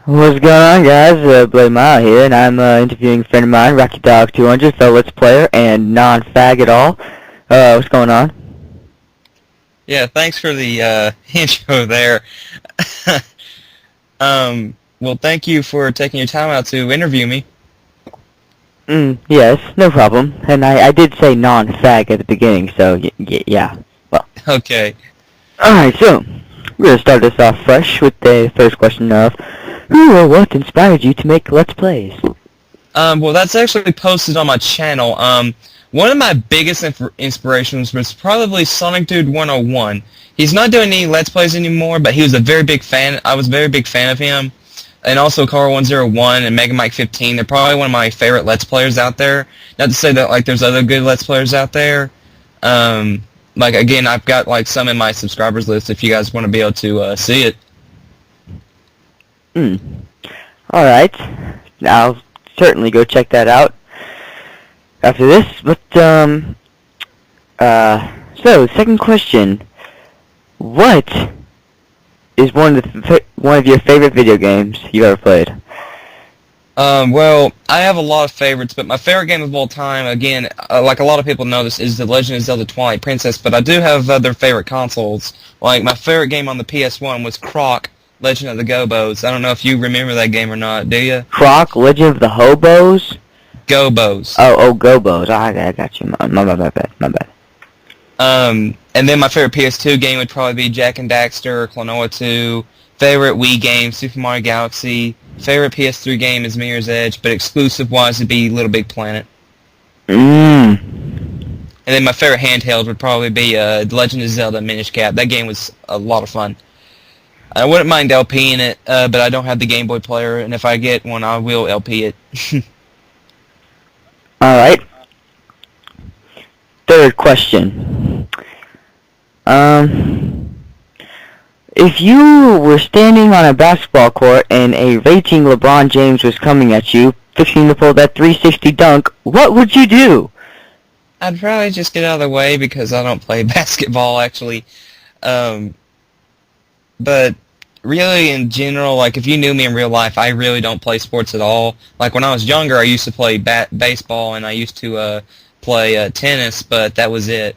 What's going on, guys? Bloodymile here, and I'm interviewing a friend of mine, Rockydog200, fellow Let's Player and non-fag at all. What's going on? Yeah, thanks for the intro there. Well, thank you for taking your time out to interview me. Yes, no problem. And I did say non-fag at the beginning, so yeah. Well. Okay. Alright, so we're going to start this off fresh with the first question of, who or what inspired you to make Let's Plays? Well, that's actually posted on my channel. One of my biggest inspirations was probably Sonic Dude 101. He's not doing any Let's Plays anymore, but he was a very big fan. I was a very big fan of him. And also Car 101 and Mega Mike 15. They're probably one of my favorite Let's Players out there. Not to say that like there's other good Let's Players out there. Like again, I've got like some in my subscribers list if you guys want to be able to see it. Alright. I'll certainly go check that out after this. But, so, second question. What is one of your favorite video games you've ever played? Well, I have a lot of favorites, but my favorite game of all time, again, like a lot of people know this, is The Legend of Zelda Twilight Princess, but I do have other favorite consoles. Like, my favorite game on the PS1 was Croc, Legend of the Gobos. I don't know if you remember that game or not, do you? Croc, Legend of the Hobos? Gobos. Oh, Gobos. I got you. My bad. And then my favorite PS2 game would probably be Jak and Daxter, Klonoa 2. Favorite Wii game, Super Mario Galaxy. Favorite PS3 game is Mirror's Edge, but exclusive-wise it'd be Little Big Planet. And then my favorite handheld would probably be The Legend of Zelda Minish Cap. That game was a lot of fun. I wouldn't mind LPing it, but I don't have the Game Boy player, and if I get one, I will LP it. Alright. Third question. If you were standing on a basketball court and a raging LeBron James was coming at you, fixing to pull that 360 dunk, what would you do? I'd probably just get out of the way because I don't play basketball, actually. But really, in general, like, if you knew me in real life, I really don't play sports at all. Like, when I was younger, I used to play baseball, and I used to play tennis, but that was it.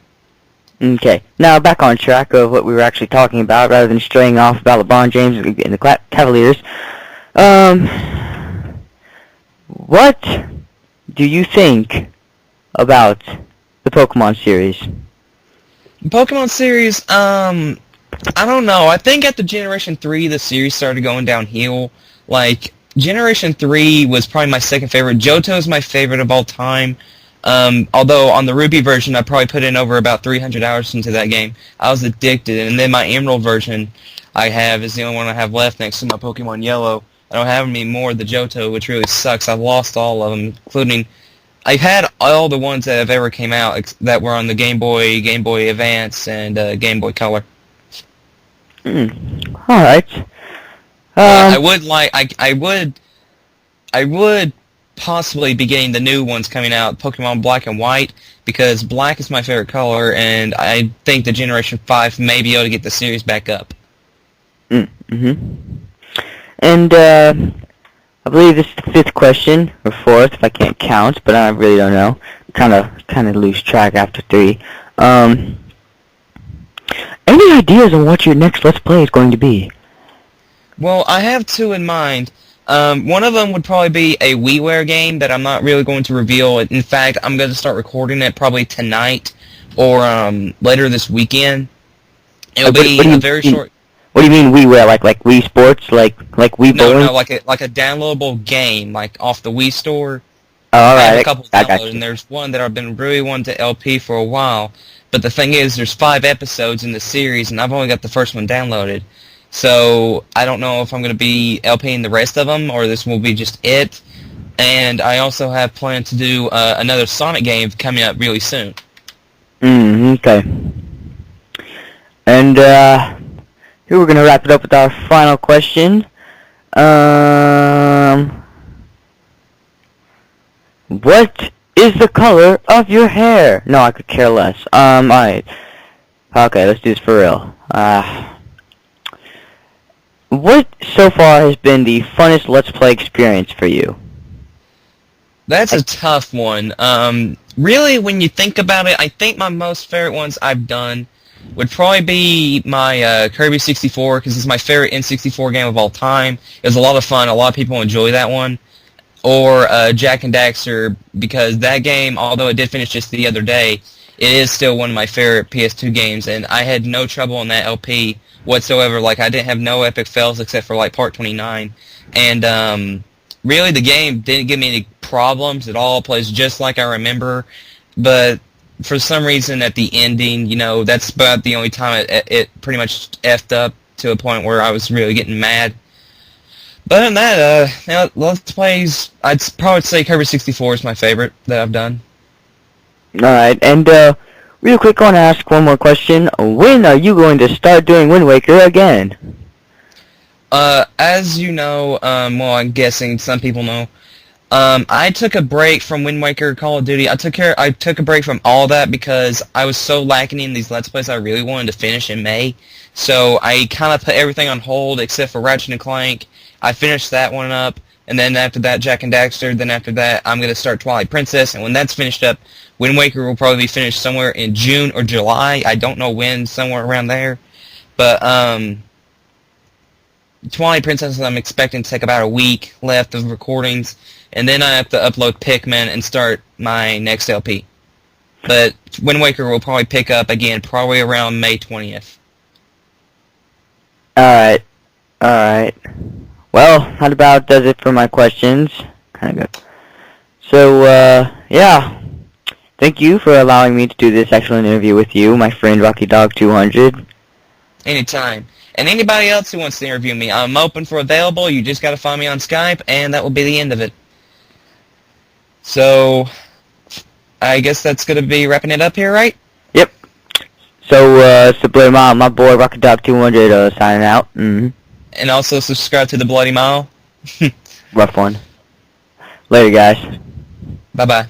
Okay. Now, back on track of what we were actually talking about, rather than straying off about LeBron James and the Cavaliers. What do you think about the Pokemon series? The Pokemon series, I don't know. I think after Generation 3, the series started going downhill. Like, Generation 3 was probably my second favorite. Johto is my favorite of all time. Although on the Ruby version, I probably put in over about 300 hours into that game. I was addicted. And then my Emerald version I have is the only one I have left next to my Pokemon Yellow. I don't have any more of the Johto, which really sucks. I've lost all of them, including... I've had all the ones that have ever came out that were on the Game Boy, Game Boy Advance, and Game Boy Color. Alright. I would possibly be getting the new ones coming out, Pokemon Black and White, because black is my favorite color, and I think the Generation 5 may be able to get the series back up. And, I believe this is the fifth question, or fourth, if I can't count, but I really don't know. Kind of lose track after three. Any ideas on what your next Let's Play is going to be? Well, I have two in mind. One of them would probably be a WiiWare game that I'm not really going to reveal. In fact, I'm going to start recording it probably tonight or later this weekend. It'll be a very short... What do you mean WiiWare? Like Wii Sports? Like Wii Bowling? No, like a downloadable game, like off the Wii store. Oh, alright. I have a couple downloaded, and there's one that I've been really wanting to LP for a while. But the thing is, there's 5 episodes in the series, and I've only got the first one downloaded. So I don't know if I'm going to be LPing the rest of them, or this will be just it. And I also have planned to do another Sonic game coming up really soon. Okay. And, here we're going to wrap it up with our final question. What is the color of your hair? No, I could care less. Alright. Okay, let's do this for real. What so far has been the funnest Let's Play experience for you? That's a tough one. Really, when you think about it, I think my most favorite ones I've done would probably be my Kirby 64, because it's my favorite N64 game of all time. It was a lot of fun. A lot of people enjoy that one. Or Jak and Daxter, because that game, although it did finish just the other day, it is still one of my favorite PS2 games, and I had no trouble on that LP whatsoever. Like, I didn't have no epic fails except for, like, Part 29. And, really, the game didn't give me any problems at all. It plays just like I remember, but for some reason at the ending, you know, that's about the only time it pretty much effed up to a point where I was really getting mad. But other than that, you know, Let's Plays, I'd probably say Kirby 64 is my favorite that I've done. Alright, and real quick, I want to ask one more question. When are you going to start doing Wind Waker again? As you know, well, I'm guessing some people know, I took a break from Wind Waker, Call of Duty. I took a break from all that because I was so lacking in these Let's Plays I really wanted to finish in May. So I kind of put everything on hold except for Ratchet and Clank. I finished that one up, and then after that, Jak and Daxter. Then after that, I'm going to start Twilight Princess, and when that's finished up, Wind Waker will probably be finished somewhere in June or July. I don't know when, somewhere around there. But, Twilight Princess, I'm expecting to take about a week left of recordings, and then I have to upload Pikmin and start my next LP. But Wind Waker will probably pick up again, probably around May 20th. Alright. Well, that about does it for my questions. Kind of good. So, yeah. Thank you for allowing me to do this excellent interview with you, my friend Rockydog200. Anytime. And anybody else who wants to interview me, I'm open for available. You just got to find me on Skype, and that will be the end of it. So, I guess that's going to be wrapping it up here, right? Yep. So, it's the Bloodymile, my boy Rockydog200 signing out. Mm-hmm. And also subscribe to the Bloody Mile. Rough one. Later, guys. Bye-bye.